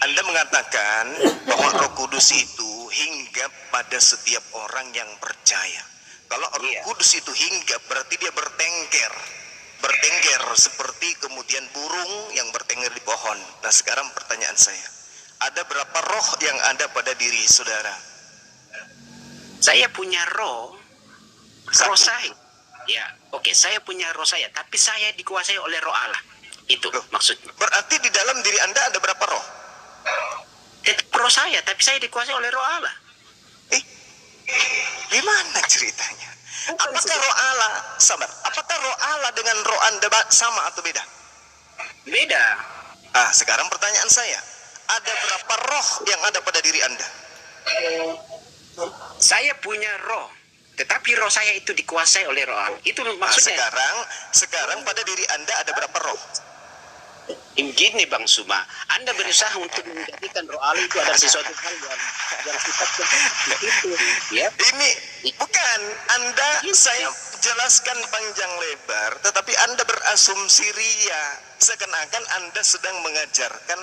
Anda mengatakan bahwa Roh Kudus itu hinggap pada setiap orang yang percaya. Kalau Roh Kudus itu hinggap, berarti dia bertengger seperti kemudian burung yang bertengger di pohon. Nah, sekarang pertanyaan saya, ada berapa roh yang ada pada diri saudara? Saya punya roh saya. Ya, oke, saya punya roh saya, tapi saya dikuasai oleh roh Allah. Itu maksudnya. Berarti di dalam diri Anda ada berapa roh? Tetap roh saya, tapi saya dikuasai oleh roh Allah. Gimana ceritanya? Apakah roh Allah, sabar, apakah roh Allah dengan roh Anda sama atau beda? Beda. Sekarang pertanyaan saya, ada berapa roh yang ada pada diri Anda? Saya punya roh, tetapi roh saya itu dikuasai oleh roh Allah. Itu maksudnya. Sekarang pada diri Anda ada berapa roh? Begini Bang Suma, Anda berusaha untuk menjadikan roh Allah itu ada sesuatu hal yang sifatnya itu. Ya. Ini bukan Anda, saya jelaskan panjang lebar, tetapi Anda berasumsi ria, seakan-akan Anda sedang mengajarkan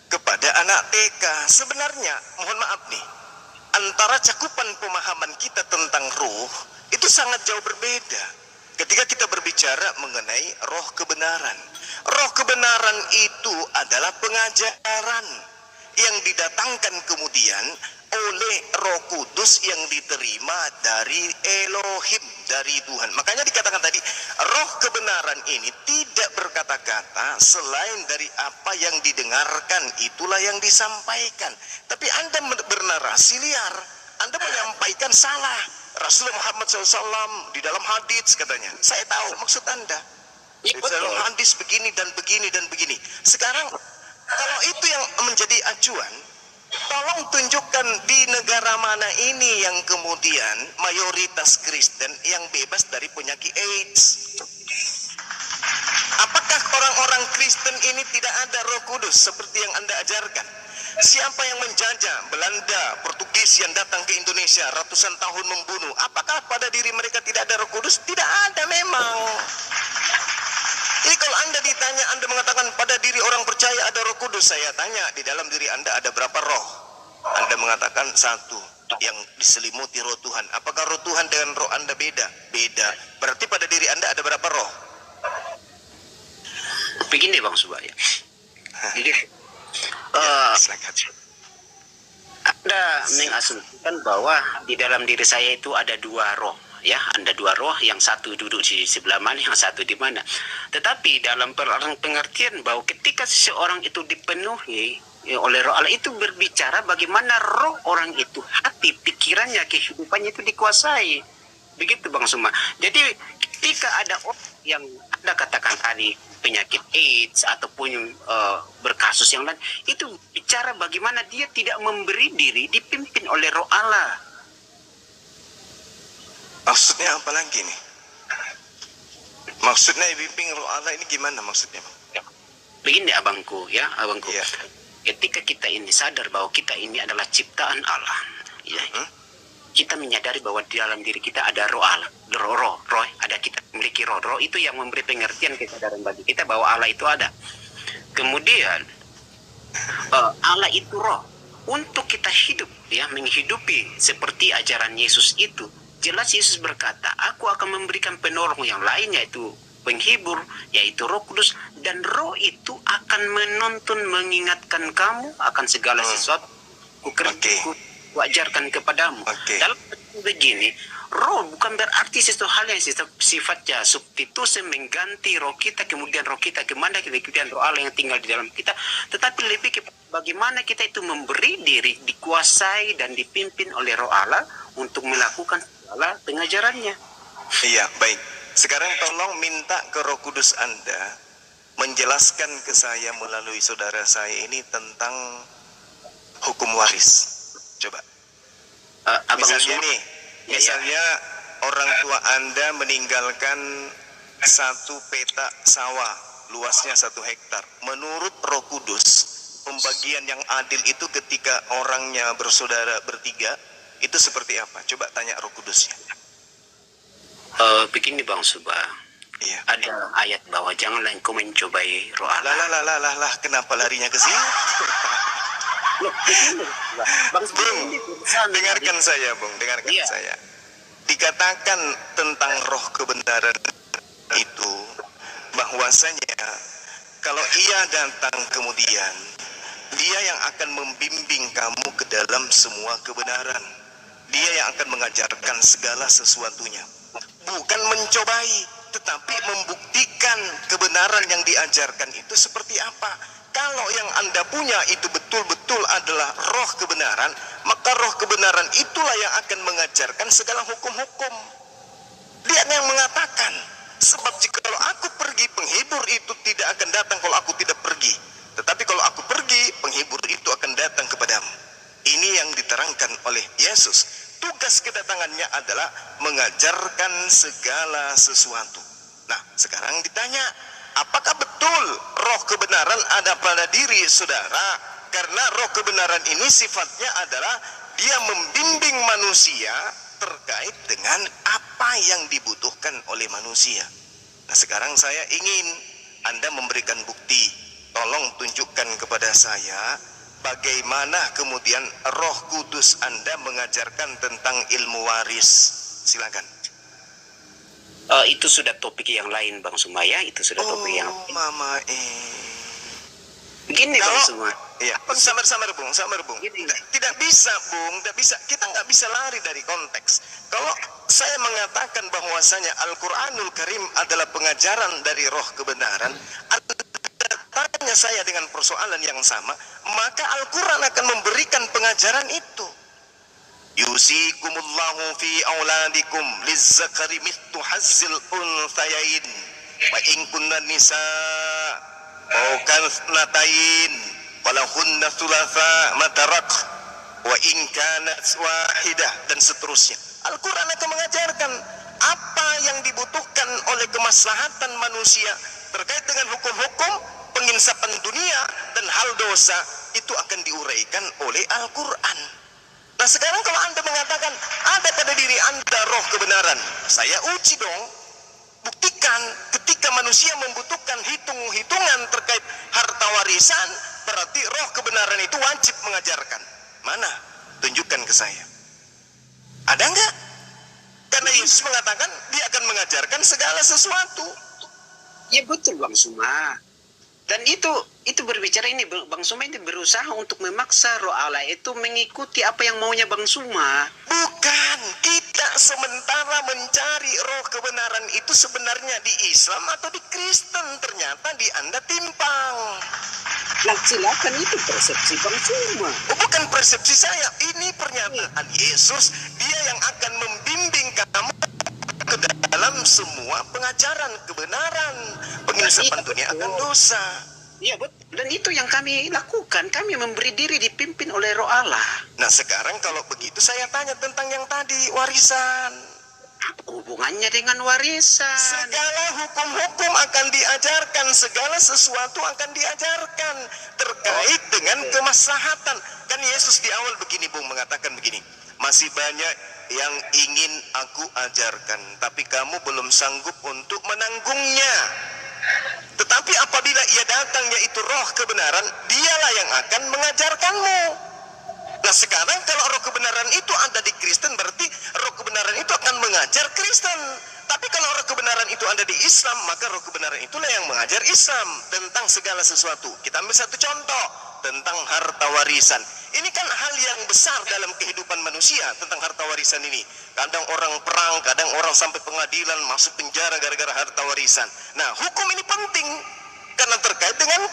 kepada anak TK. Sebenarnya, mohon maaf nih, antara cakupan pemahaman kita tentang roh itu sangat jauh berbeda. Ketika kita berbicara mengenai roh kebenaran, roh kebenaran itu adalah pengajaran yang didatangkan kemudian oleh Roh Kudus yang diterima dari Elohim, dari Tuhan. Makanya dikatakan tadi, roh kebenaran ini tidak berkata-kata selain dari apa yang didengarkan, itulah yang disampaikan. Tapi Anda bernarasi liar, Anda menyampaikan salah. Rasulullah Muhammad SAW di dalam hadis katanya, saya tahu maksud Anda. Di dalam hadis begini dan begini dan begini. Sekarang kalau itu yang menjadi acuan, tolong tunjukkan di negara mana ini yang kemudian mayoritas Kristen yang bebas dari penyakit AIDS. Apakah orang-orang Kristen ini tidak ada Roh Kudus seperti yang Anda ajarkan? Siapa yang menjajah Belanda, Portugis yang datang ke Indonesia ratusan tahun membunuh? Apakah pada diri mereka tidak ada Roh Kudus? Tidak ada memang. Jadi kalau Anda ditanya, Anda mengatakan pada diri orang percaya ada Roh Kudus, saya tanya, di dalam diri Anda ada berapa roh? Anda mengatakan satu, yang diselimuti roh Tuhan. Apakah roh Tuhan dengan roh Anda beda? Beda. Berarti pada diri Anda ada berapa roh? Begini Bang Subaya. Jadi Anda mengasumsikan bahwa di dalam diri saya itu ada dua roh, ya, ada dua roh, yang satu duduk di sebelah mana, yang satu di mana. Tetapi dalam pengertian bahwa ketika seseorang itu dipenuhi oleh roh Allah, itu berbicara bagaimana roh orang itu, hati, pikirannya, kehidupannya itu dikuasai. Begitu Bang Suma. Jadi ketika ada orang yang Anda katakan tadi penyakit AIDS ataupun berkasus yang lain, itu bicara bagaimana dia tidak memberi diri dipimpin oleh roh Allah. Maksudnya apa lagi nih? Maksudnya dipimpin roh Allah ini gimana maksudnya? Begini abangku, ya abangku. Ya. Ketika kita ini sadar bahwa kita ini adalah ciptaan Allah, ya. Kita menyadari bahwa di dalam diri kita ada roh Allah, roh, ada, kita memiliki roh itu yang memberi pengertian kesadaran bagi kita bahwa Allah itu ada. Kemudian Allah itu roh. Untuk kita hidup, ya, menghidupi seperti ajaran Yesus itu, jelas Yesus berkata, aku akan memberikan penolong yang lain, yaitu penghibur, yaitu Roh Kudus, dan roh itu akan menuntun, mengingatkan kamu akan segala sesuatu wajarkan kepadamu. Dalam begini, roh bukan berarti sesuatu hal yang sifatnya substitusi mengganti roh kita, kemudian roh kita kemana, kemudian roh Allah yang tinggal di dalam kita, tetapi lebih ke bagaimana kita itu memberi diri dikuasai dan dipimpin oleh roh Allah untuk melakukan segala pengajarannya. Iya, baik. Sekarang tolong minta ke Roh Kudus Anda menjelaskan ke saya melalui saudara saya ini tentang hukum waris. Coba. Misalnya nih, misalnya orang tua Anda meninggalkan satu petak sawah, luasnya 1 hektar. Menurut Roh Kudus, pembagian yang adil itu ketika orangnya bersaudara bertiga, itu seperti apa? Coba tanya Roh Kudusnya. Begini Bang Subah, Iya. Ada ayat bahwa janganlah engkau mencobai roh Allah. Lah, kenapa larinya ke sini? Loh, begini, Bang Sumai Bung, ini berusaha dengarkan menarik. saya, Bung, dengarkan Iya. saya. Dikatakan tentang roh kebenaran itu bahwasanya kalau ia datang kemudian dia yang akan membimbing kamu ke dalam semua kebenaran. Dia yang akan mengajarkan segala sesuatunya. Bukan mencobai, tetapi membuktikan kebenaran yang diajarkan itu seperti apa. Kalau yang Anda punya itu betul-betul adalah roh kebenaran, maka roh kebenaran itulah yang akan mengajarkan segala hukum-hukum. Dia yang mengatakan, sebab jika kalau aku pergi, penghibur itu tidak akan datang kalau aku tidak pergi. Tetapi kalau aku pergi, penghibur itu akan datang kepadamu. Ini yang diterangkan oleh Yesus. Tugas kedatangannya adalah mengajarkan segala sesuatu. Nah, sekarang ditanya, apakah betul roh kebenaran ada pada diri saudara? Karena roh kebenaran ini sifatnya adalah dia membimbing manusia terkait dengan apa yang dibutuhkan oleh manusia. Nah, sekarang saya ingin Anda memberikan bukti. Tolong tunjukkan kepada saya bagaimana kemudian Roh Kudus Anda mengajarkan tentang ilmu waris. Silakan. Itu sudah topik yang lain, Bang Sumaya. Itu sudah topik yang lain. Mama Begini, Bang Sumaya. Iya, samar-samar Bung. Tidak bisa, Bung, tidak bisa. Kita nggak bisa lari dari konteks. Kalau saya mengatakan bahwasanya Al-Qur'anul Karim adalah pengajaran dari roh kebenaran, tanya saya dengan persoalan yang sama, maka Al-Quran akan memberikan pengajaran itu. Yusikumullahu fi auladikum lizzakari mithlu hazzil unthayain wa in kunna nisa fawqa natain walahunna thulatha matarak wa in kanat wahidah, dan seterusnya. Al-Quran akan mengajarkan apa yang dibutuhkan oleh kemaslahatan manusia terkait dengan hukum-hukum penginsapan dunia dan hal dosa, itu akan diuraikan oleh Al-Quran. Nah, sekarang kalau Anda mengatakan ada pada diri Anda roh kebenaran, saya uji dong. Buktikan ketika manusia membutuhkan hitung-hitungan terkait harta warisan, berarti roh kebenaran itu wajib mengajarkan. Mana? Tunjukkan ke saya. Ada enggak? Karena Yesus mengatakan dia akan mengajarkan segala sesuatu. Ya betul, Bang Suma. Dan itu berbicara ini, Bang Suma ini berusaha untuk memaksa roh Allah itu mengikuti apa yang maunya Bang Suma. Bukan, kita sementara mencari roh kebenaran itu sebenarnya di Islam atau di Kristen, ternyata di Anda timpang. Lah, silakan, itu persepsi Bang Suma. Oh, bukan persepsi saya, ini pernyataan Yesus, dia yang akan membimbing kamu ke dalam semua pengajaran kebenaran, penginsapan dunia akan dosa. Iya, betul. Dan itu yang kami lakukan. Kami memberi diri dipimpin oleh roh Allah. Nah, sekarang kalau begitu saya tanya tentang yang tadi, warisan. Apa hubungannya dengan warisan? Segala hukum-hukum akan diajarkan, segala sesuatu akan diajarkan terkait dengan kemaslahatan. Kan Yesus di awal begini, Bung, mengatakan begini, masih banyak yang ingin aku ajarkan, tapi kamu belum sanggup untuk menanggungnya. Tetapi apabila ia datang, yaitu roh kebenaran, dialah yang akan mengajarkanmu. Nah, sekarang kalau roh kebenaran itu ada di Kristen, berarti roh kebenaran itu akan mengajar Kristen. Tapi kalau roh kebenaran itu ada di Islam, maka roh kebenaran itulah yang mengajar Islam tentang segala sesuatu. Kita ambil satu contoh tentang harta warisan. Ini kan hal yang besar dalam kehidupan manusia tentang harta warisan ini. Kadang orang perang, kadang orang sampai pengadilan, masuk penjara gara-gara harta warisan. Nah, hukum ini penting karena terkait dengan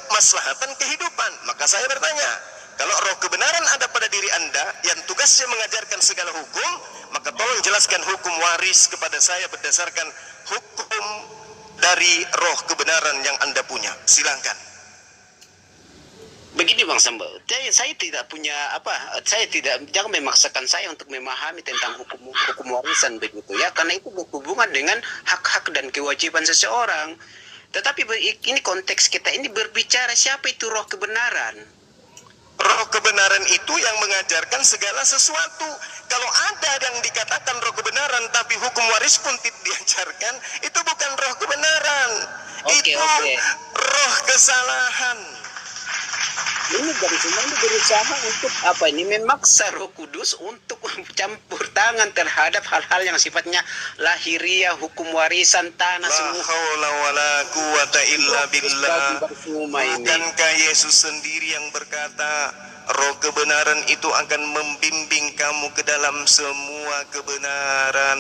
kemaslahatan kehidupan. Maka saya bertanya, kalau roh kebenaran ada pada diri Anda yang tugasnya mengajarkan segala hukum, maka tolong jelaskan hukum waris kepada saya berdasarkan hukum dari roh kebenaran yang Anda punya. Silakan. Begini, Bang Samba, saya tidak punya jangan memaksakan saya untuk memahami tentang hukum warisan begitu ya, karena itu berhubungan dengan hak-hak dan kewajiban seseorang. Tetapi ini konteks kita ini berbicara siapa itu roh kebenaran. Roh kebenaran itu yang mengajarkan segala sesuatu. Kalau ada yang dikatakan roh kebenaran tapi hukum waris pun tidak diajarkan, itu bukan roh kebenaran. Oke, Itu oke. roh kesalahan. Ini dari semua ini berusaha untuk apa ini, memaksa Roh Kudus untuk campur tangan terhadap hal-hal yang sifatnya lahiriah, hukum warisan tanah La semua. haula wala quwata illa billah. Semua ini. Bukankah Yesus sendiri yang berkata, roh kebenaran itu akan membimbing kamu ke dalam semua kebenaran.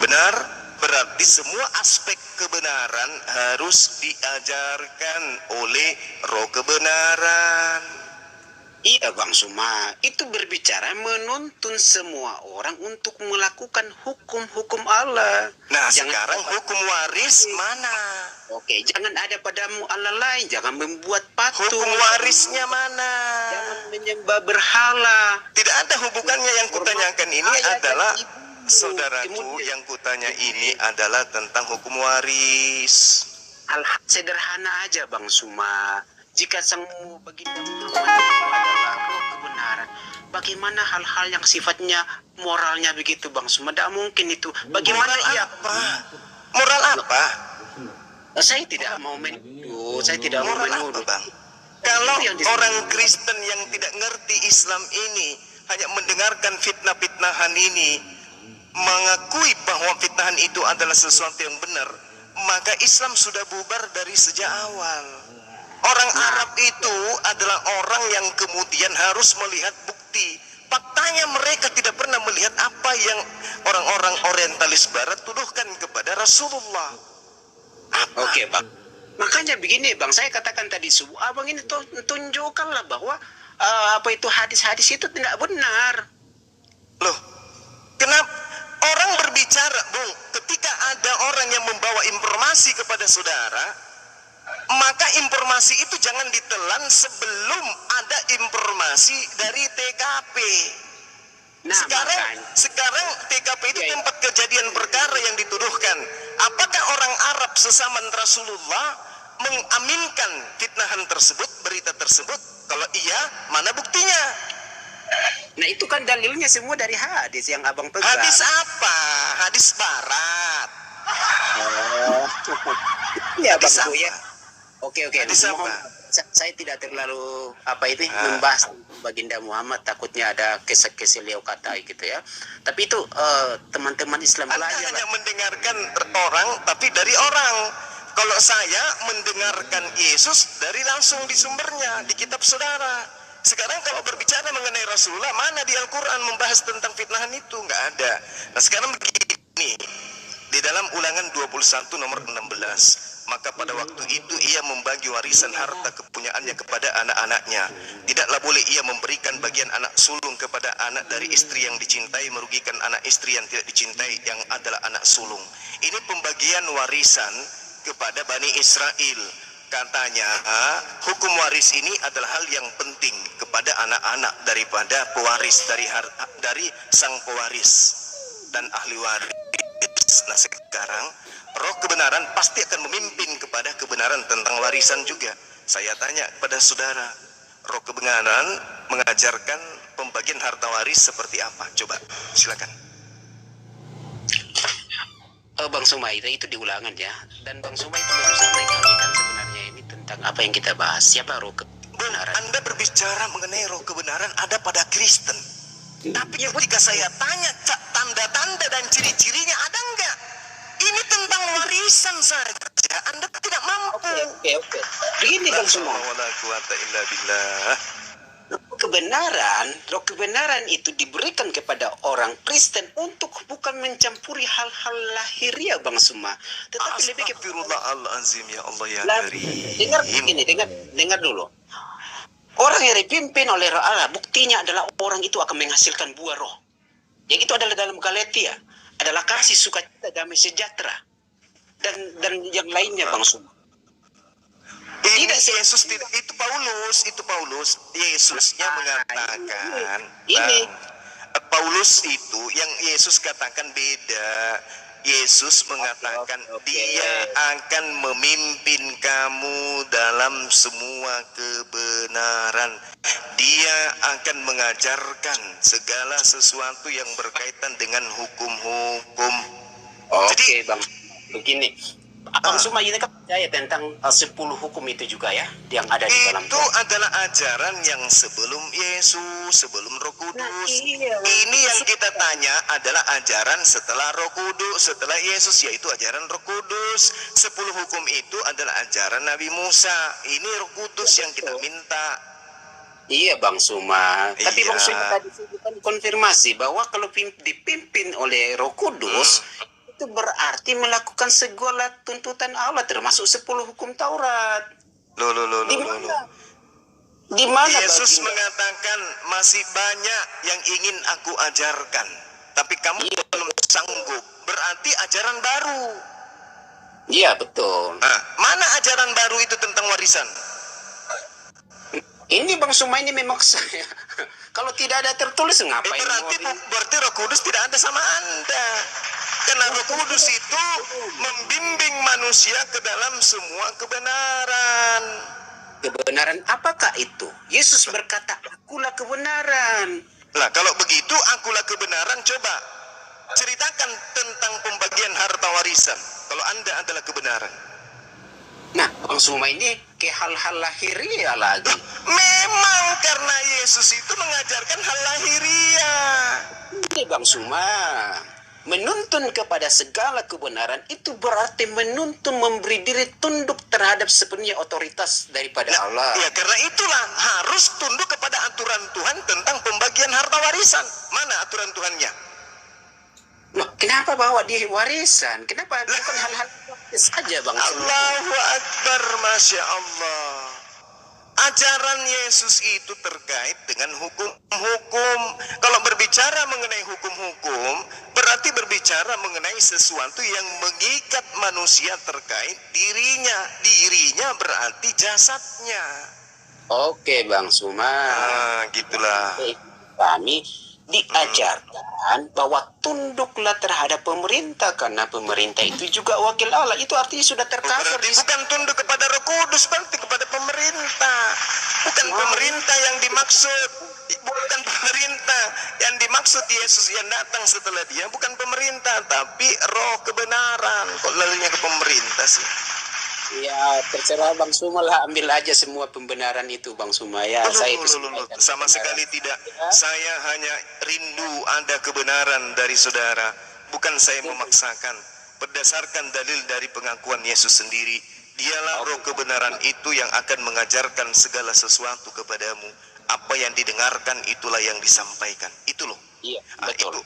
Benar? Berarti semua aspek kebenaran harus diajarkan oleh roh kebenaran. Iya Bang Suma, itu berbicara menuntun semua orang untuk melakukan hukum-hukum Allah. Nah, Jangan sekarang hukum waris mana? Oke, jangan ada padamu Allah lain, jangan membuat patung. Hukum warisnya mana? Jangan menyembah berhala. Tidak ada hubungannya. Yang kutanyakan ini Ayah dan adalah, ibu. saudaraku, Kemudian yang kutanya ini adalah tentang hukum waris. hal sederhana aja Bang Suma. Jika sang baginda Muhammad itu adalah roh kebenaran, bagaimana hal-hal yang sifatnya moralnya begitu Bang Suma? Tidak mungkin itu. Bagaimana Moral ia? apa? Moral apa? Saya tidak mau menuduh, saya tidak mau Moral apa, menuduh. Bang? Kalau Itu yang disebut. orang Kristen yang tidak ngerti Islam ini hanya mendengarkan fitnah-fitnahan ini, mengakui bahwa fitnahan itu adalah sesuatu yang benar, maka Islam sudah bubar dari sejak awal. Orang Arab itu adalah orang yang kemudian harus melihat bukti. Faktanya mereka tidak pernah melihat apa yang orang-orang orientalis barat tuduhkan kepada Rasulullah. Apa? Oke Bang. Makanya begini Bang, saya katakan tadi subuh, abang ini tunjukkanlah bahwa apa itu hadis-hadis itu tidak benar. Loh, kenapa orang berbicara, Bung, ketika ada orang yang membawa informasi kepada saudara, maka informasi itu jangan ditelan sebelum ada informasi dari TKP. Nah, Sekarang TKP itu Ya, ya. tempat kejadian perkara yang dituduhkan. Apakah orang Arab sesama Rasulullah mengaminkan fitnahan tersebut, berita tersebut? Kalau iya, mana buktinya? Nah itu kan dalilnya semua dari hadis yang abang pegang. Hadis apa? Hadis barat. Oh. Ya Hadis Bang apa? ya. Oke. Hadis Mohon, apa? saya tidak terlalu membahas baginda Muhammad, takutnya ada keseliau kata gitu ya. Tapi itu teman-teman Islam Anda belajar hanya mendengarkan orang, tapi dari orang. Kalau saya mendengarkan Yesus dari langsung di sumbernya, di kitab saudara. Sekarang kalau berbicara mengenai Rasulullah, mana di Al-Quran membahas tentang fitnahan itu? Nggak ada. Nah sekarang begini, di dalam ulangan 21 nomor 16, maka pada waktu itu ia membagi warisan harta kepunyaannya kepada anak-anaknya. Tidaklah boleh ia memberikan bagian anak sulung kepada anak dari istri yang dicintai, merugikan anak istri yang tidak dicintai yang adalah anak sulung. Ini pembagian warisan kepada Bani Israel. Katanya hukum waris ini adalah hal yang penting kepada anak-anak daripada pewaris, dari sang pewaris dan ahli waris. Nah sekarang roh kebenaran pasti akan memimpin kepada kebenaran tentang warisan juga. Saya tanya kepada saudara, roh kebenaran mengajarkan pembagian harta waris seperti apa? Coba silakan. Bang Suma itu di ulangan ya. Dan Bang Suma itu berusaha mengalihkan sebenarnya ini tentang apa yang kita bahas. Siapa roh kebenaran? Anda berbicara mengenai roh kebenaran ada pada Kristen. Tapi ketika saya tanya tanda-tanda dan ciri-cirinya ada enggak? Ini tentang warisan saja. Anda tidak mampu. Oke. Begini Bang Suma. Roh kebenaran itu diberikan kepada orang Kristen untuk bukan mencampuri hal-hal lahiriah Bang Suma, tetapi lebih kepada Astagfirullahalazim, ya Allah ya Karim. dengar dulu. Orang yang dipimpin oleh roh Allah, buktinya adalah orang itu akan menghasilkan buah roh. Yang itu adalah dalam Galatia, adalah kasih, sukacita, damai sejahtera, dan yang lainnya Bang Suma. Ini Yesus tidak, itu Paulus. Yesusnya mengatakan, ini Paulus itu yang Yesus katakan beda. Yesus mengatakan Oke. dia akan memimpin kamu dalam semua kebenaran. Dia akan mengajarkan segala sesuatu yang berkaitan dengan hukum-hukum. Oke Bang, begini. Abang Suma ini kan percaya tentang 10 hukum itu juga ya, yang ada di dalam Itu adalah ajaran yang sebelum Yesus, sebelum Roh Kudus. iya. Ini yang kita tanya adalah ajaran setelah Roh Kudus, setelah Yesus, yaitu ajaran Roh Kudus. 10 hukum itu adalah ajaran Nabi Musa. Ini Roh Kudus yang kita minta. Iya Bang Suma. Tapi Iya. Bang Suma tadi kan konfirmasi bahwa kalau dipimpin oleh Roh Kudus itu berarti melakukan segala tuntutan Allah termasuk 10 hukum Taurat. Loh. Di mana? Di mana Yesus baginda? mengatakan masih banyak yang ingin aku ajarkan, tapi kamu belum sanggup. Berarti ajaran baru. Iya betul. Nah, mana ajaran baru itu tentang warisan? Ini Bang Suma ini memaksa ya. Kalau tidak ada tertulis ngapain? Berarti Roh Kudus tidak ada sama Anda. Karena Roh Kudus itu membimbing manusia ke dalam semua kebenaran. Kebenaran apakah itu? Yesus berkata, akulah kebenaran. Lah, kalau begitu akulah kebenaran, coba ceritakan tentang pembagian harta warisan. Kalau Anda adalah kebenaran. Nah, Bang Suma ini ke hal-hal lahiriah lagi. Memang karena Yesus itu mengajarkan hal lahiriah. Ini Bang Suma, menuntun kepada segala kebenaran itu berarti menuntun memberi diri tunduk terhadap sepenuhnya otoritas daripada Allah. Ya, karena itulah harus tunduk kepada aturan Tuhan tentang pembagian harta warisan. Mana aturan Tuhannya? Loh, kenapa bawa di warisan? Kenapa bukan hal-hal praktis saja Bang Suma? Allahu Akbar, Masya Allah. Ajaran Yesus itu terkait dengan hukum-hukum. Kalau berbicara mengenai hukum-hukum, berarti berbicara mengenai sesuatu yang mengikat manusia terkait dirinya. Dirinya berarti jasadnya. Oke Bang Suma. Ah, gitulah. Kami diajarkan bahwa tunduklah terhadap pemerintah karena pemerintah itu juga wakil Allah. Itu artinya sudah tercover. Berarti bukan tunduk kepada Roh Kudus, berarti kepada pemerintah. Bukan pemerintah yang dimaksud. Bukan pemerintah yang dimaksud Yesus yang datang setelah dia. Bukan pemerintah, tapi roh kebenaran. Kok larinya ke pemerintah sih? Ya terserah Bang Suma lah, ambil aja semua pembenaran itu Bang Suma ya. Saya itu sama sekali tidak. Saya hanya rindu ada kebenaran dari saudara. Bukan saya memaksakan. Berdasarkan dalil dari pengakuan Yesus sendiri. Dialah roh kebenaran itu yang akan mengajarkan segala sesuatu kepadamu. Apa yang didengarkan itulah yang disampaikan. Itu loh. Iya, Itu. betul.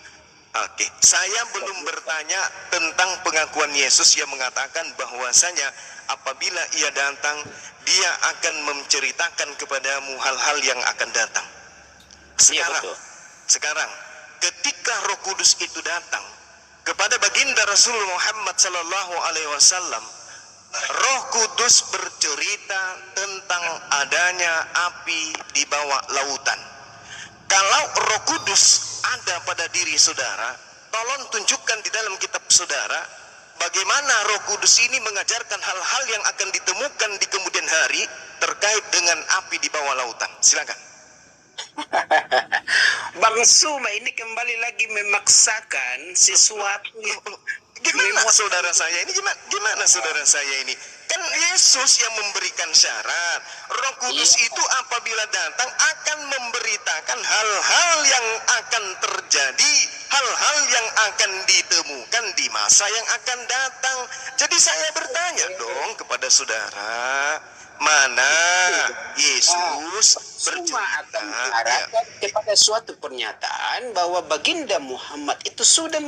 Oke, saya belum bertanya tentang pengakuan Yesus yang mengatakan bahwasanya apabila ia datang, dia akan menceritakan kepadamu hal-hal yang akan datang. Sekarang, ketika Roh Kudus itu datang kepada baginda Rasul Muhammad sallallahu alaihi wasallam, Roh Kudus bercerita tentang adanya api di bawah lautan. Kalau Roh Kudus ada pada diri saudara, tolong tunjukkan di dalam kitab saudara bagaimana Roh Kudus ini mengajarkan hal-hal yang akan ditemukan di kemudian hari terkait dengan api di bawah lautan. Silakan. Bang Suma ini kembali lagi memaksakan sesuatu. Gimana saudara saya ini? Gimana saudara saya ini? Kan Yesus yang memberikan syarat. Roh Kudus itu apabila datang akan memberitakan hal-hal yang akan terjadi, hal-hal yang akan ditemukan di masa yang akan datang. Jadi saya bertanya dong kepada saudara, mana Yesus bercerita kepada suatu pernyataan bahwa baginda Muhammad itu sudah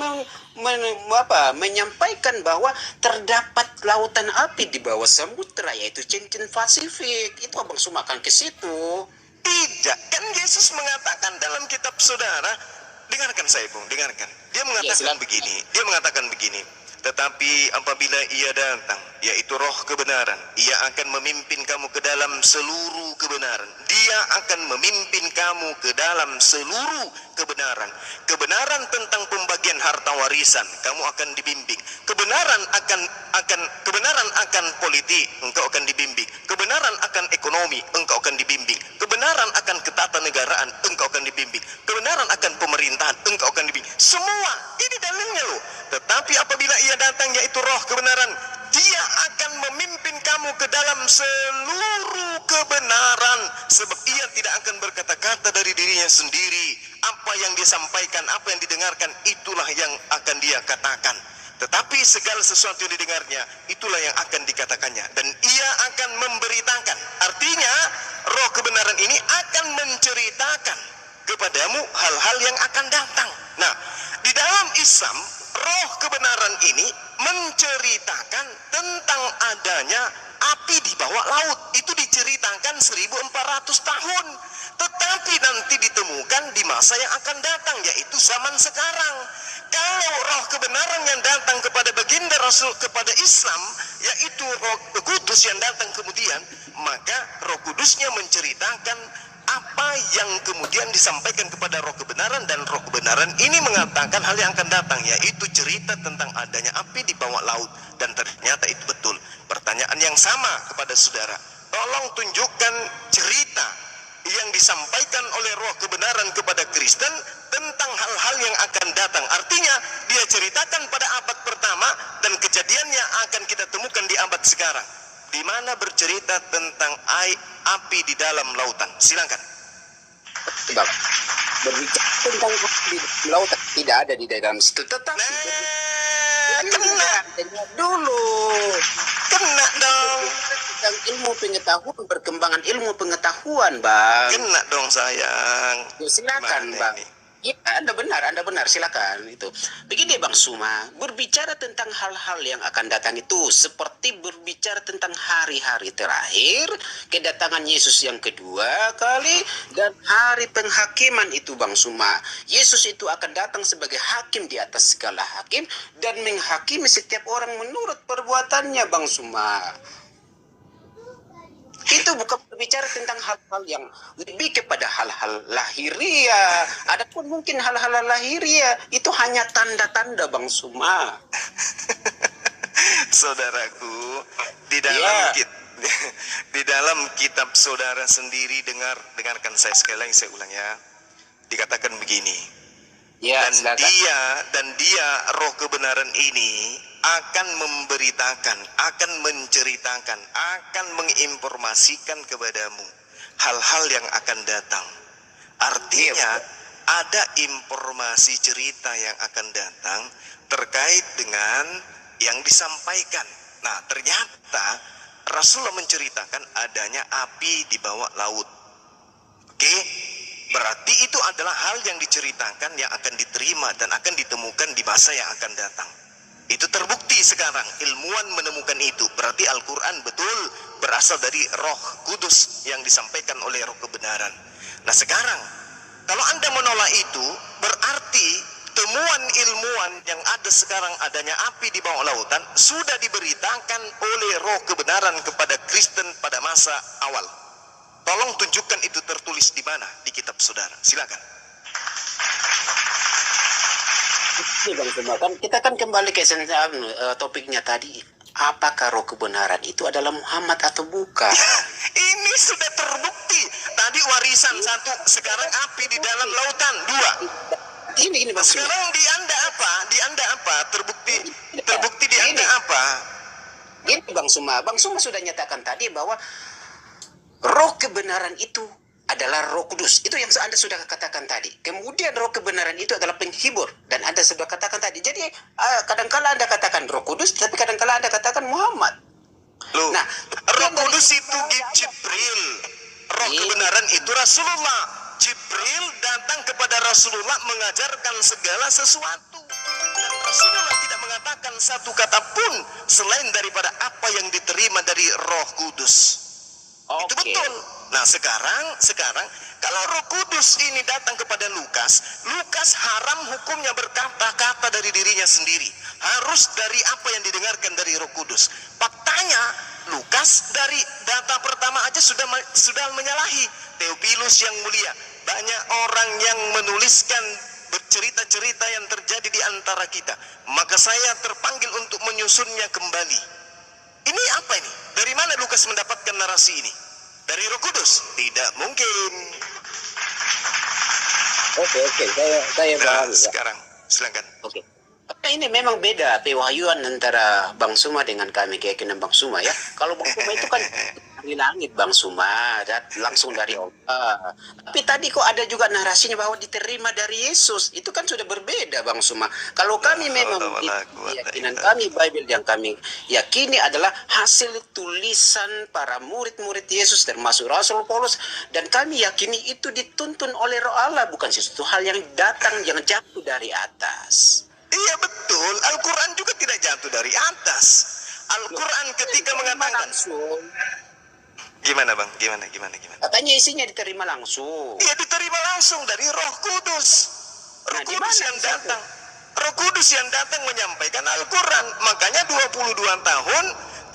menyampaikan bahwa terdapat lautan api di bawah samudra, yaitu cincin Pasifik. Itu Abang Suma akan ke situ. Tidak, kan Yesus mengatakan dalam kitab saudara, dengarkan saya Bung, dengarkan. Dia mengatakan begini, tetapi apabila ia datang, yaitu roh kebenaran. Ia akan memimpin kamu ke dalam seluruh kebenaran. Dia akan memimpin kamu ke dalam seluruh kebenaran. Kebenaran tentang pembagian harta warisan, kamu akan dibimbing. Kebenaran akan politik, engkau akan dibimbing. Kebenaran akan ekonomi, engkau akan dibimbing. Kebenaran akan ketatanegaraan, engkau akan dibimbing. Kebenaran akan pemerintahan, engkau akan dibimbing. Semua ini dalilnya loh. Tetapi apabila ia datang, yaitu roh kebenaran, dia akan memimpin kamu ke dalam seluruh kebenaran, sebab ia tidak akan berkata-kata dari dirinya sendiri. Apa yang disampaikan, apa yang didengarkan, itulah yang akan dia katakan. Tetapi segala sesuatu yang didengarnya, itulah yang akan dikatakannya. Dan ia akan memberitakan. Artinya, roh kebenaran ini akan menceritakan kepadamu hal-hal yang akan datang. Nah, di dalam Islam, roh kebenaran ini menceritakan tentang adanya api di bawah laut. Itu diceritakan 1400 tahun. Tetapi nanti ditemukan di masa yang akan datang, yaitu zaman sekarang. Kalau roh kebenaran yang datang kepada baginda Rasul, kepada Islam, yaitu roh kudus yang datang kemudian, maka roh kudusnya menceritakan apa yang kemudian disampaikan kepada roh kebenaran, dan roh kebenaran ini mengatakan hal yang akan datang, yaitu cerita tentang adanya api di bawah laut. Dan ternyata itu betul. Pertanyaan yang sama kepada saudara, tolong tunjukkan cerita yang disampaikan oleh roh kebenaran kepada Kristen tentang hal-hal yang akan datang. Artinya dia ceritakan pada abad pertama, dan kejadiannya akan kita temukan di abad sekarang, di mana bercerita tentang api di dalam lautan. Silakan. Sebab berbicara tentang api di lautan tidak ada di dalam situ. Tetapi kena dulu dong. Tentang ilmu pengetahuan, perkembangan ilmu pengetahuan, Bang. Kena dong sayang. Silakan, Mana Bang. ini? Ya, Anda benar, silakan itu. Begini Bang Suma, berbicara tentang hal-hal yang akan datang itu seperti berbicara tentang hari-hari terakhir, kedatangan Yesus yang kedua kali, dan hari penghakiman itu Bang Suma. Yesus itu akan datang sebagai hakim di atas segala hakim dan menghakimi setiap orang menurut perbuatannya Bang Suma. Itu bukan berbicara tentang hal-hal yang lebih kepada hal-hal lahiriah. Adapun mungkin hal-hal lahiriah itu hanya tanda-tanda Bang Suma. Saudaraku, di dalam di dalam kitab saudara sendiri, dengarkan saya sekali lagi, saya ulang ya. Dikatakan begini. Ya, dan dia roh kebenaran ini akan memberitakan, akan menceritakan, akan menginformasikan kepadamu hal-hal yang akan datang. Artinya ada informasi cerita yang akan datang terkait dengan yang disampaikan. Nah, ternyata Rasulullah menceritakan adanya api di bawah laut. Oke? Berarti itu adalah hal yang diceritakan yang akan diterima dan akan ditemukan di masa yang akan datang. Itu terbukti sekarang, ilmuwan menemukan itu. Berarti Al-Quran betul berasal dari roh kudus yang disampaikan oleh roh kebenaran. Nah sekarang, kalau Anda menolak itu, berarti temuan ilmuwan yang ada sekarang adanya api di bawah lautan sudah diberitakan oleh roh kebenaran kepada Kristen pada masa awal. Tolong tunjukkan itu tertulis di mana di kitab saudara. Silakan. Ini Bang Suma, kita kan kembali ke topiknya tadi. Apakah roh kebenaran itu adalah Muhammad atau bukan? Ini sudah terbukti. Tadi warisan satu, sekarang api di dalam lautan dua. Ini Bang Suma. Sekarang di Anda apa? Di Anda apa? Terbukti di Anda apa? Ini Bang Suma sudah nyatakan tadi bahwa roh kebenaran itu adalah roh kudus. Itu yang Anda sudah katakan tadi. Kemudian roh kebenaran itu adalah penghibur. Dan Anda sudah katakan tadi. Jadi kadangkala Anda katakan roh kudus, tapi kadangkala Anda katakan Muhammad. Loh, Nah, roh kudus itu Jibril. Roh kebenaran itu Rasulullah. Jibril datang kepada Rasulullah mengajarkan segala sesuatu. Dan Rasulullah tidak mengatakan satu kata pun selain daripada apa yang diterima dari roh kudus. Itu betul. Nah sekarang kalau roh kudus ini datang kepada Lukas haram hukumnya berkata-kata dari dirinya sendiri. Harus dari apa yang didengarkan dari roh kudus. Fakta makanya Lukas dari data pertama aja sudah menyalahi. Theophilus yang mulia, banyak orang yang menuliskan bercerita-cerita yang terjadi di antara kita, maka saya terpanggil untuk menyusunnya kembali. Ini apa ini? Dari mana Lukas mendapatkan narasi ini? Dari Roh Kudus? Tidak mungkin. Oke, saya Nah, paham. sekarang silakan. Oke. Karena ini memang beda pewahyuan antara Bang Suma dengan kami, keyakinan Bang Suma ya. Kalau Bang Suma itu kan dari langit Bang Suma, langsung dari Allah. Tapi tadi kok ada juga narasinya bahwa diterima dari Yesus. Itu kan sudah berbeda Bang Suma. Kalau kami memang keyakinan kami, Bible yang kami yakini adalah hasil tulisan para murid-murid Yesus termasuk Rasul Paulus, dan kami yakini itu dituntun oleh Roh Allah, bukan sesuatu hal yang datang yang jatuh dari atas. Iya betul, Al-Quran juga tidak jatuh dari atas. Al-Quran ketika mengatakan gimana bang? Gimana? Katanya isinya diterima langsung. Iya diterima langsung dari Roh Kudus. Roh Kudus yang datang. Roh Kudus yang datang menyampaikan Al-Quran. Makanya 22 tahun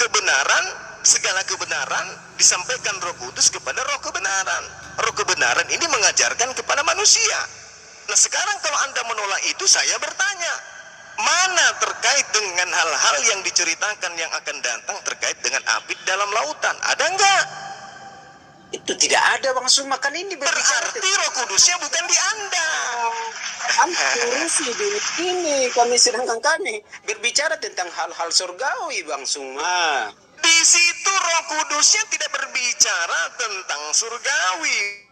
kebenaran, segala kebenaran disampaikan Roh Kudus kepada Roh kebenaran. Roh kebenaran ini mengajarkan kepada manusia. Nah sekarang kalau Anda menolak itu, saya bertanya, mana terkait dengan hal-hal yang diceritakan yang akan datang terkait dengan api dalam lautan? Ada enggak? Itu tidak ada Bang Suma, kan ini Berarti Roh Kudusnya bukan di Anda. Sih ini sedangkan kami berbicara tentang hal-hal surgawi Bang Suma. Di situ Roh Kudusnya tidak berbicara tentang surgawi.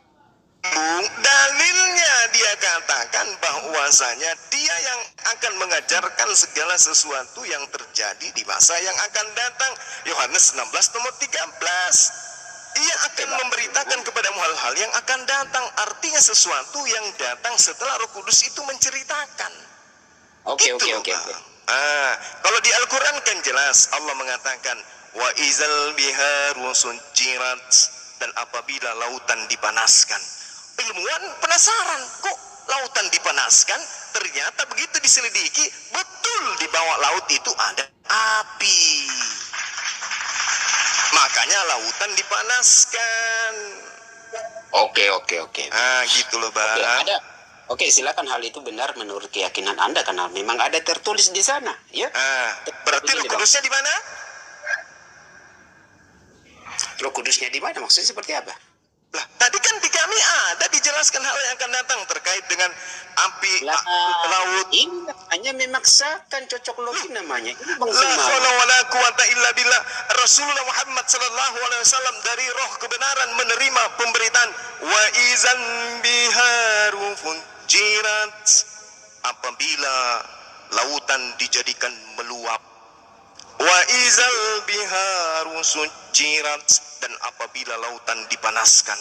Dalilnya dia katakan bahwasanya dia yang akan mengajarkan segala sesuatu yang terjadi di masa yang akan datang. Yohanes 16 nomor 13. Ia akan memberitakan kepadamu hal-hal yang akan datang. Artinya sesuatu yang datang setelah Roh Kudus itu menceritakan. Oke. Kalau di Al-Quran kan jelas Allah mengatakan wa izal biharu sujirat, dan apabila lautan dipanaskan. Ilmuwan penasaran, kok lautan dipanaskan? Ternyata begitu diselidiki, betul di bawah laut itu ada api. Makanya lautan dipanaskan. Oke. Gitu loh bang. Oke, silakan, hal itu benar menurut keyakinan Anda karena memang ada tertulis di sana, ya. Berarti Roh Kudusnya di mana? Roh Kudusnya di mana? Maksudnya seperti apa? Lah, tadi kan di kami ada dijelaskan hal yang akan datang terkait dengan api laut. Ini hanya memaksakan cocok logi namanya. Ini Bang La Suma. haula wala quwata illa billah. Rasulullah Muhammad sallallahu alaihi wasallam dari roh kebenaran menerima pemberitaan wa izan biharu fujirat, apabila lautan dijadikan meluap. Wa izal biharu sujirat, dan apabila lautan dipanaskan.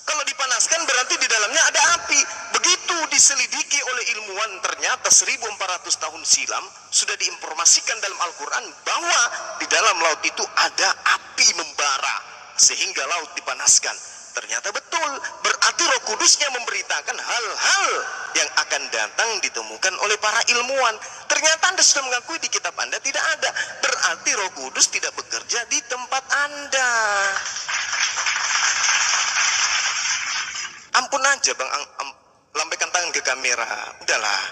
Kalau dipanaskan berarti di dalamnya ada api. Begitu diselidiki oleh ilmuwan, ternyata 1400 tahun silam sudah diinformasikan dalam Al-Quran bahwa di dalam laut itu ada api membara sehingga laut dipanaskan. Ternyata betul, berarti Roh Kudusnya memberitakan hal-hal yang akan datang ditemukan oleh para ilmuwan. Ternyata Anda sudah mengakui di kitab Anda tidak ada. Berarti Roh Kudus tidak bekerja di tempat Anda. Ampun aja bang, lambaikan tangan ke kamera. Udahlah.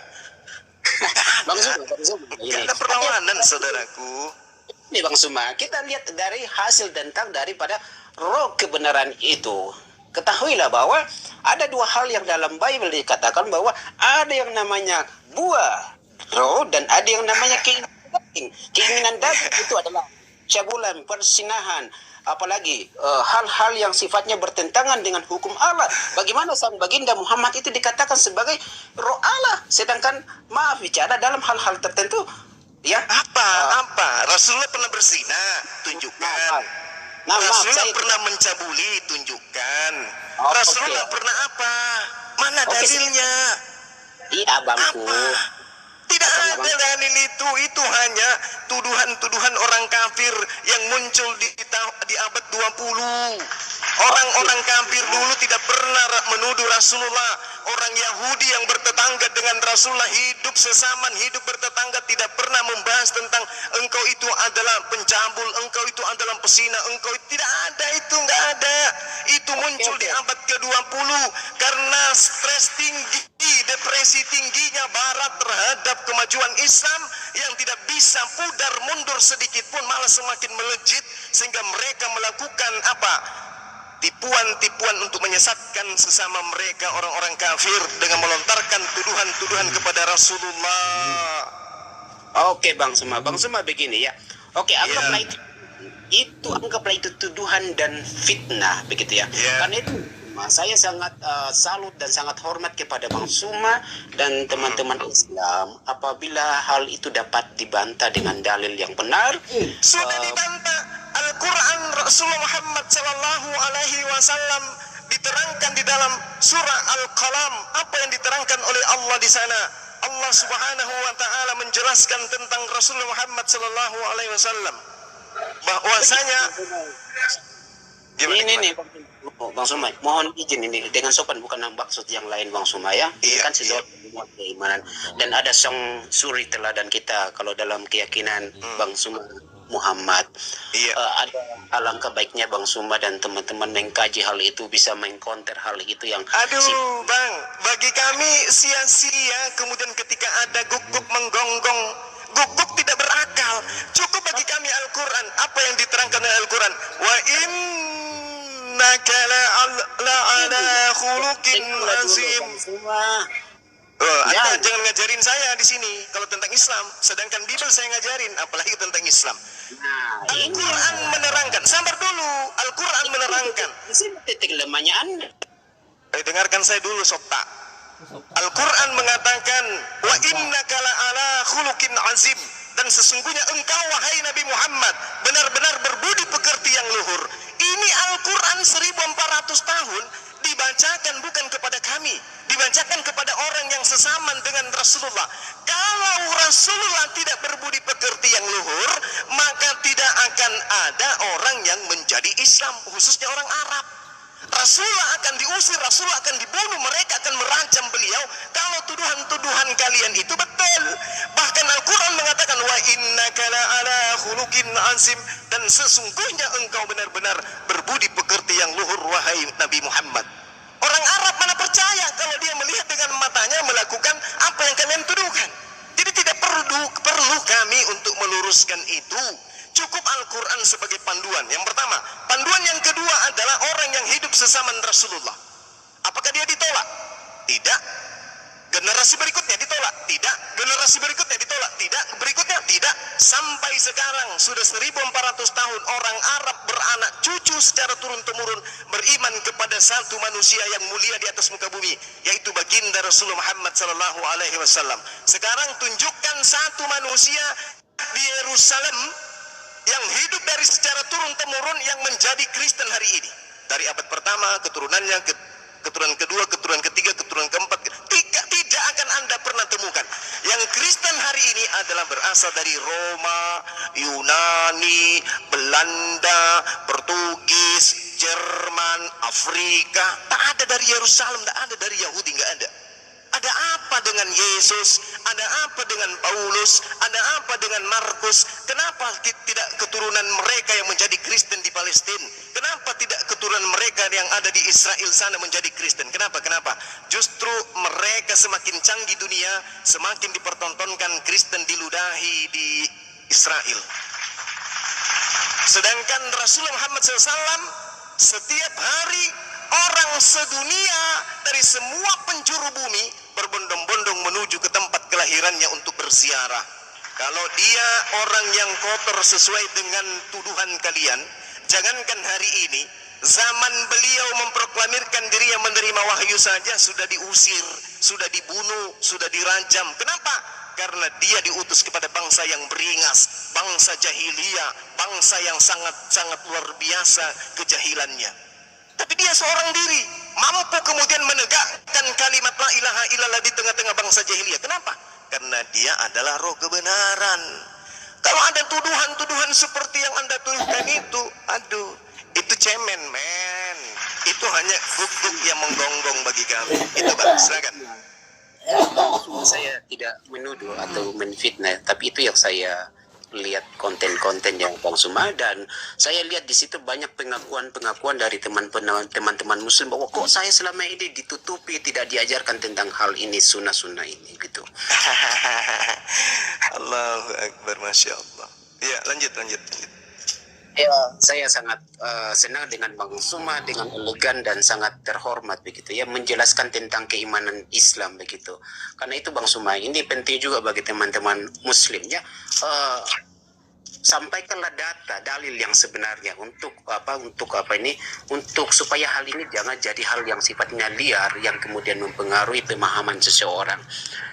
Bang Suma. Gak ada perlawanan saudaraku. Ini Bang Suma, kita lihat dari hasil tentang daripada roh kebenaran itu. Ketahuilah bahwa ada dua hal yang dalam Bible dikatakan bahwa ada yang namanya buah roh dan ada yang namanya keinginan daging. Keinginan daging itu adalah cabulan, persinahan, apalagi hal-hal yang sifatnya bertentangan dengan hukum Allah. Bagaimana sang baginda Muhammad itu dikatakan sebagai roh Allah, sedangkan maaf bicara dalam hal-hal tertentu, ya. Apa? Rasulullah pernah berzina? Tunjukkan. Rasulullah pernah mencabuli? Tunjukkan. Rasulullah pernah apa? Mana dalilnya? Iya abangku. Tidak ada dalil itu hanya tuduhan-tuduhan orang kafir yang muncul di abad 20. Orang-orang kafir dulu tidak pernah menuduh Rasulullah. Orang Yahudi yang bertetangga dengan Rasulullah, hidup sesaman, hidup bertetangga, tidak pernah membahas tentang engkau itu adalah pencabul, engkau itu adalah pesina, engkau itu tidak ada, itu nggak ada. Itu muncul di abad ke-20 karena stres tinggi, depresi tingginya Barat terhadap kemajuan Islam yang tidak bisa pudar mundur sedikit pun, malah semakin melejit, sehingga mereka melakukan apa? Tipuan-tipuan untuk menyesatkan sesama mereka orang-orang kafir dengan melontarkan tuduhan-tuduhan kepada Rasulullah. Oke Bang Suma begini ya. Oke, anggaplah itu tuduhan dan fitnah begitu ya. Karena itu saya sangat salut dan sangat hormat kepada Bang Suma dan teman-teman Islam apabila hal itu dapat dibantah dengan dalil yang benar. Sudah dibantah. Al-Quran Rasulullah Muhammad Sallallahu Alaihi Wasallam diterangkan di dalam surah Al-Qalam. Apa yang diterangkan oleh Allah di sana? Allah Subhanahu Wa Taala menjelaskan tentang Rasulullah Muhammad Sallallahu Alaihi Wasallam bahwasanya ini Bang Suma, mohon izin ini dengan sopan, bukan maksud yang lain Bang Suma ya. Ini kan sesuatu keimanan dan ada suri teladan kita kalau dalam keyakinan Bang Suma Muhammad. Ada alangkah baiknya Bang Suma dan teman-teman mengkaji hal itu, bisa mengkonter hal itu yang Bang, bagi kami sia-sia kemudian ketika ada guguk menggonggong. Guguk tidak berakal. Cukup bagi kami Al-Quran. Apa yang diterangkan oleh Al-Quran? Wa innaka la'ala khuluqin azim. Anda jangan ngajarin saya di sini kalau tentang Islam, sedangkan Bible saya ngajarin, apalagi tentang Islam. Al-Quran menerangkan. Sabar dulu. Al-Quran menerangkan. Di sini titik lemahnya Anda. Dengarkan saya dulu, Sokta. Al-Quran mengatakan wa innaka la'ala khuluqin azim, dan sesungguhnya engkau wahai Nabi Muhammad benar-benar berbudi pekerti yang luhur. Ini Al-Quran 1400 tahun dibacakan bukan kepada kami, dibacakan kepada orang yang sesaman dengan Rasulullah. Kalau Rasulullah tidak berbudi pekerti yang luhur, maka tidak akan ada orang yang menjadi Islam, khususnya orang Arab. Rasulullah akan diusir, Rasulullah akan dibunuh, mereka akan merancam beliau kalau tuduhan-tuduhan kalian itu betul. Bahkan Al-Quran mengatakan wa innaka la'ala khuluqin azim, dan sesungguhnya engkau benar-benar berbudi pekerti yang luhur wahai Nabi Muhammad. Orang Arab mana percaya kalau dia melihat dengan matanya melakukan apa yang kalian tuduhkan. Jadi tidak perlu kami untuk meluruskan itu. Cukup Al-Quran sebagai panduan. Yang pertama. Panduan yang kedua adalah orang yang hidup sesaman Rasulullah. Apakah dia ditolak? Tidak. Generasi berikutnya ditolak? Tidak. Generasi berikutnya ditolak? Tidak. Berikutnya? Tidak. Sampai sekarang sudah 1400 tahun orang Arab beranak cucu secara turun-temurun beriman kepada satu manusia yang mulia di atas muka bumi, yaitu baginda Rasulullah Muhammad Sallallahu Alaihi Wasallam. Sekarang tunjukkan satu manusia di Yerusalem yang hidup dari secara turun-temurun yang menjadi Kristen hari ini. Dari abad pertama, keturunannya, keturunan kedua, keturunan ketiga, keturunan keempat, tidak akan Anda pernah temukan. Yang Kristen hari ini adalah berasal dari Roma, Yunani, Belanda, Portugis, Jerman, Afrika. Tak ada dari Yerusalem, tak ada dari Yahudi, nggak ada. Ada apa dengan Yesus? Ada apa dengan Paulus? Ada apa dengan Markus? Kenapa tidak keturunan mereka yang menjadi Kristen di Palestina? Kenapa tidak keturunan mereka yang ada di Israel sana menjadi Kristen? Kenapa? Justru mereka semakin canggih dunia, semakin dipertontonkan Kristen diludahi di Israel. Sedangkan Rasulullah Muhammad SAW setiap hari orang sedunia dari semua penjuru bumi berbondong-bondong menuju ke tempat kelahirannya untuk berziarah. Kalau dia orang yang kotor sesuai dengan tuduhan kalian, jangankan hari ini, zaman beliau memproklamirkan dirinya menerima wahyu saja sudah diusir, sudah dibunuh, sudah dirajam. Kenapa? Karena dia diutus kepada bangsa yang beringas, bangsa jahiliyah, bangsa yang sangat-sangat luar biasa kejahilannya. Tapi dia seorang diri mampu kemudian menegakkan kalimat la ilaha illallah di tengah-tengah bangsa jahiliyah. Kenapa? Karena dia adalah roh kebenaran. Kalau ada tuduhan-tuduhan seperti yang Anda tuduhkan itu, itu cemen, men. itu hanya guk-guk yang menggonggong bagi kami. Itu Bang, silakan. Saya tidak menuduh atau menfitnah, tapi itu yang saya lihat konten-konten yang Bang Suma, dan saya lihat di situ banyak pengakuan-pengakuan dari teman-teman Muslim bahwa kok saya selama ini ditutupi, tidak diajarkan tentang hal ini, sunnah-sunnah ini gitu. Allahu Akbar, Masya Allah. Ya, lanjut. Ya, saya sangat senang dengan Bang Suma, dengan elegan dan sangat terhormat begitu ya, menjelaskan tentang keimanan Islam begitu. Karena itu Bang Suma, ini penting juga bagi teman-teman Muslim ya. Sampaikanlah data, dalil yang sebenarnya untuk supaya hal ini jangan jadi hal yang sifatnya liar yang kemudian mempengaruhi pemahaman seseorang.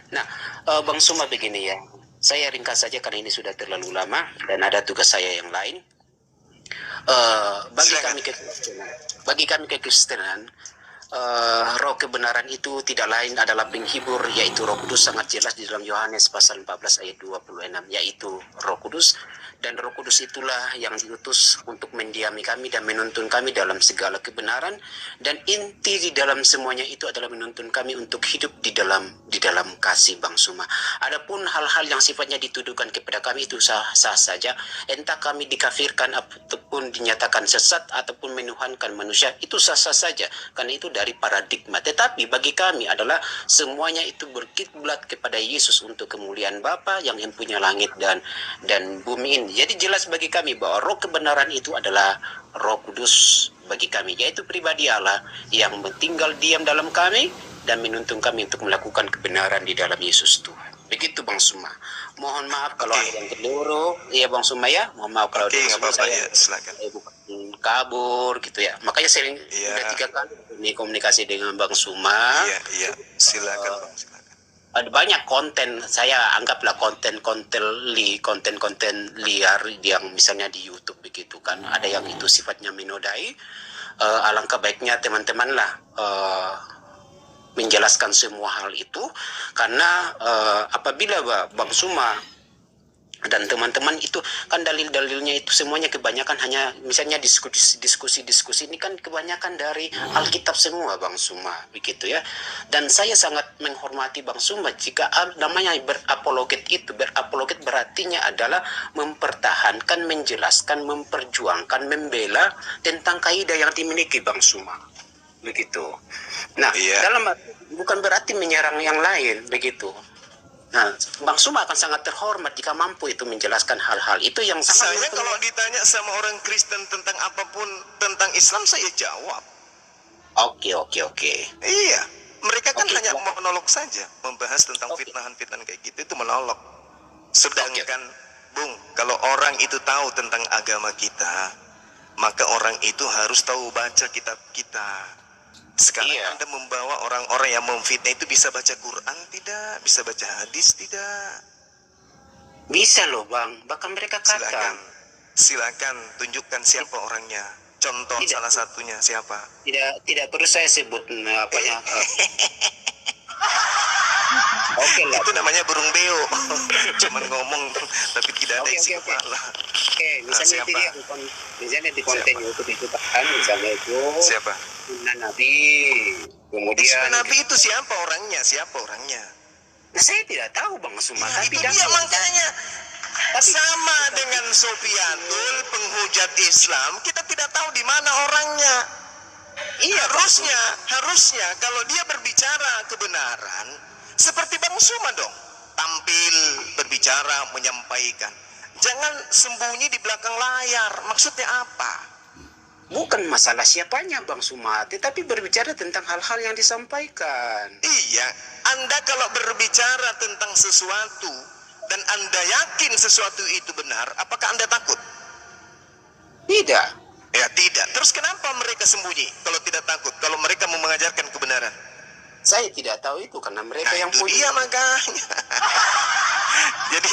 Nah, Bang Suma begini ya, saya ringkas saja karena ini sudah terlalu lama dan ada tugas saya yang lain. Bagi kami kekristenan, roh kebenaran itu tidak lain adalah penghibur, yaitu Roh Kudus. Sangat jelas di dalam Yohanes pasal 14 ayat 26, yaitu Roh Kudus. Dan Roh Kudus itulah yang diutus untuk mendiami kami dan menuntun kami dalam segala kebenaran. Dan inti di dalam semuanya itu adalah menuntun kami untuk hidup di dalam kasih Bang Suma. Adapun hal-hal yang sifatnya dituduhkan kepada kami itu sah-sah saja. Entah kami dikafirkan ataupun dinyatakan sesat ataupun menuhankan manusia, itu sah-sah saja. Karena itu dari paradigma. Tetapi bagi kami adalah semuanya itu berkiblat kepada Yesus untuk kemuliaan Bapa yang mempunyai langit dan bumi ini. Jadi jelas bagi kami bahwa roh kebenaran itu adalah Roh Kudus bagi kami, yaitu pribadi Allah yang tinggal diam dalam kami dan menuntun kami untuk melakukan kebenaran di dalam Yesus Tuhan. Begitu Bang Suma. Mohon maaf kalau ada yang keliru, ya Bang Suma ya. Mohon maaf kalau ada yang saya bukan kabur gitu ya. Makanya saya sudah 3 kali ini komunikasi dengan Bang Suma. Iya, silakan Bang. Ada banyak konten, saya anggaplah konten-konten liar yang misalnya di YouTube begitu kan. Ada yang itu sifatnya menodai. Alangkah baiknya teman-teman lah menjelaskan semua hal itu, karena apabila Bang Suma dan teman-teman itu kan dalil-dalilnya itu semuanya kebanyakan hanya misalnya diskusi ini kan kebanyakan dari Alkitab semua Bang Suma begitu ya. Dan saya sangat menghormati Bang Suma jika namanya berapologet itu. Berapologet berartinya adalah mempertahankan, menjelaskan, memperjuangkan, membela tentang kaidah yang dimiliki Bang Suma begitu. Nah, dalam bukan berarti menyerang yang lain begitu. Nah, Bang Suma akan sangat terhormat jika mampu itu menjelaskan hal-hal itu yang sangat. Saya kalau ditanya sama orang Kristen tentang apapun tentang Islam, saya jawab. Oke. Iya, mereka kan hanya monolog saja, membahas tentang fitnahan-fitnahan kayak gitu, itu monolog. Sedangkan, Bung, kalau orang itu tahu tentang agama kita, maka orang itu harus tahu baca kitab kita. Sekarang Anda membawa orang-orang yang memfitnah itu bisa baca Quran tidak? Bisa baca hadis tidak? Bisa loh Bang, bahkan mereka kata. Silakan tunjukkan siapa orangnya. Contoh salah satunya siapa? Tidak perlu saya sebut apanya. Lah. Itu namanya burung beo. Cuman ngomong tapi tidak ada isi kepala. Misalnya di konten YouTube itu kan, misalnya itu siapa? Sunnah Nabi. Kemudian Sunnah Nabi itu siapa orangnya? Nah, saya tidak tahu Bang Suma. Itu dia makanya. Sama dengan Sofiatul, penghujat Islam, kita tidak tahu di mana orangnya. Harusnya kalau dia berbicara kebenaran seperti Bang Suma dong, tampil, berbicara, menyampaikan. Jangan sembunyi di belakang layar. Maksudnya apa? Bukan masalah siapanya Bang Suma, tetapi berbicara tentang hal-hal yang disampaikan. Iya, Anda kalau berbicara tentang sesuatu dan Anda yakin sesuatu itu benar, apakah Anda takut? Tidak. Ya tidak. Terus kenapa mereka sembunyi kalau tidak takut? Kalau mereka mau mengajarkan kebenaran? Saya tidak tahu itu karena mereka yang punya. Iya makanya. Jadi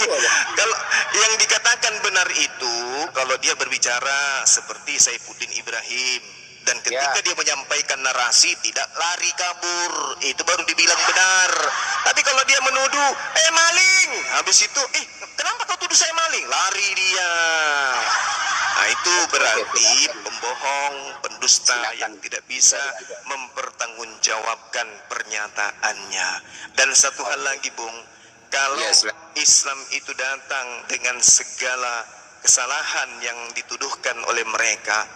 kalau yang dikatakan benar itu kalau dia berbicara seperti Saifuddin Ibrahim, dan ketika dia menyampaikan narasi tidak lari kabur, itu baru dibilang benar. Tapi kalau dia menuduh maling, habis itu kenapa kau tuduh saya maling, lari dia. Nah itu berarti pembohong, pendusta Silakan. yang tidak bisa mempertanggungjawabkan pernyataannya. Dan satu hal lagi, Bung, kalau Ya, silakan. Islam itu datang dengan segala kesalahan yang dituduhkan oleh mereka,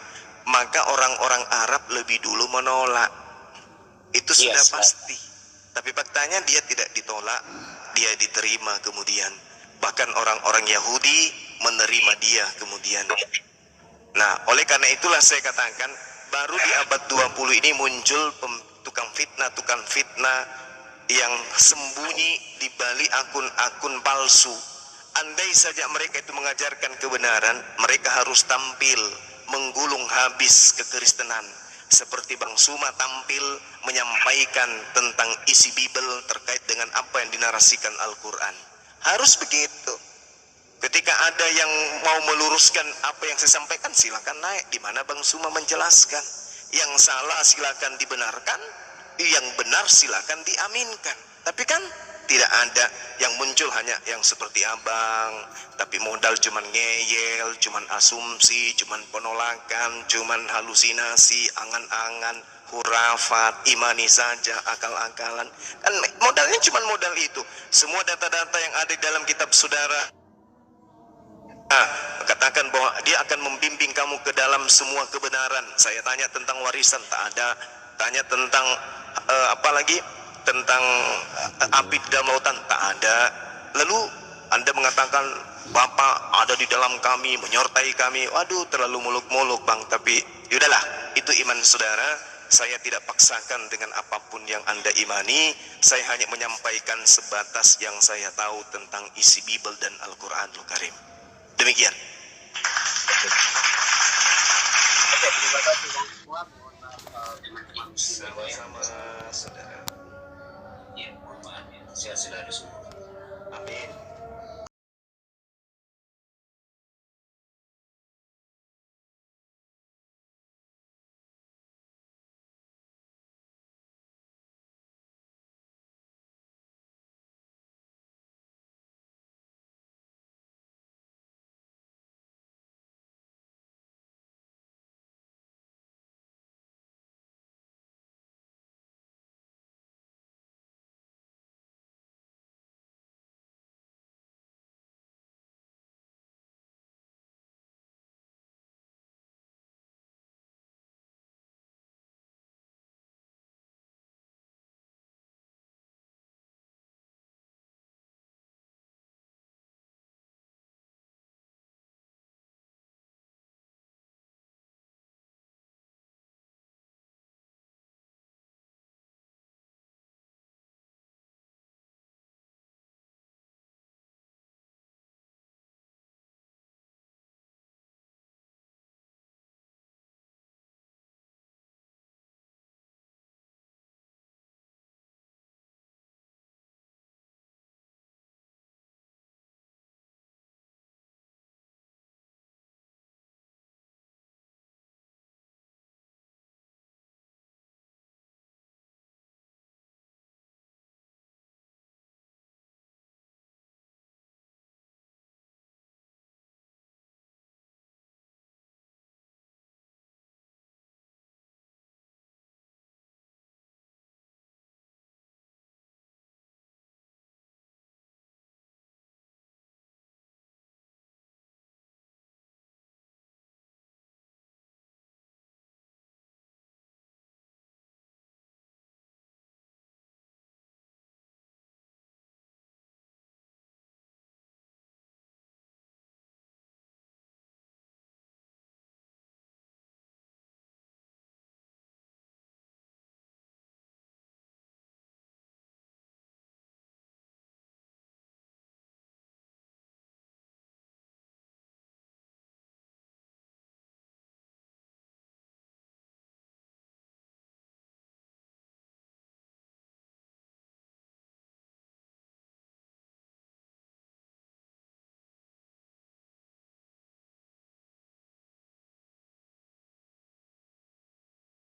maka orang-orang Arab lebih dulu menolak. Itu sudah Yes, pasti. Tapi faktanya dia tidak ditolak, dia diterima kemudian. Bahkan orang-orang Yahudi menerima dia kemudian. Nah, oleh karena itulah saya katakan, baru di abad 20 ini muncul tukang fitnah yang sembunyi di balik akun-akun palsu. Andai saja mereka itu mengajarkan kebenaran, mereka harus tampil menggulung habis kekristenan. Seperti Bang Suma tampil menyampaikan tentang isi Bible terkait dengan apa yang dinarasikan Al-Quran. Harus begitu. Ketika ada yang mau meluruskan apa yang saya sampaikan, silakan naik. Di mana Bang Suma menjelaskan. Yang salah silakan dibenarkan, yang benar silakan diaminkan. Tapi kan tidak ada yang muncul hanya yang seperti abang, tapi modal cuman ngeyel, cuman asumsi, cuman penolakan, cuman halusinasi, angan-angan, hurafat, imani saja, akal-akalan. Kan modalnya cuman modal itu. Semua data-data yang ada di dalam kitab saudara, katakan bahwa dia akan membimbing kamu ke dalam semua kebenaran. Saya tanya tentang warisan, tak ada. Tanya tentang apa lagi? Tentang api di dalam lautan, tak ada. Lalu Anda mengatakan Bapak ada di dalam kami, menyertai kami. Waduh, terlalu muluk-muluk, Bang. Tapi yaudahlah, itu iman saudara. Saya tidak paksakan dengan apapun yang Anda imani. Saya hanya menyampaikan sebatas yang saya tahu tentang isi Bible dan Al-Quranul Karim. Demikian. Oke, terima kasih Bang semua. Mohon maaf teman-teman Sama-sama, saudara. Ya, mohon maaf ya. Sehat selalu semua. Amin.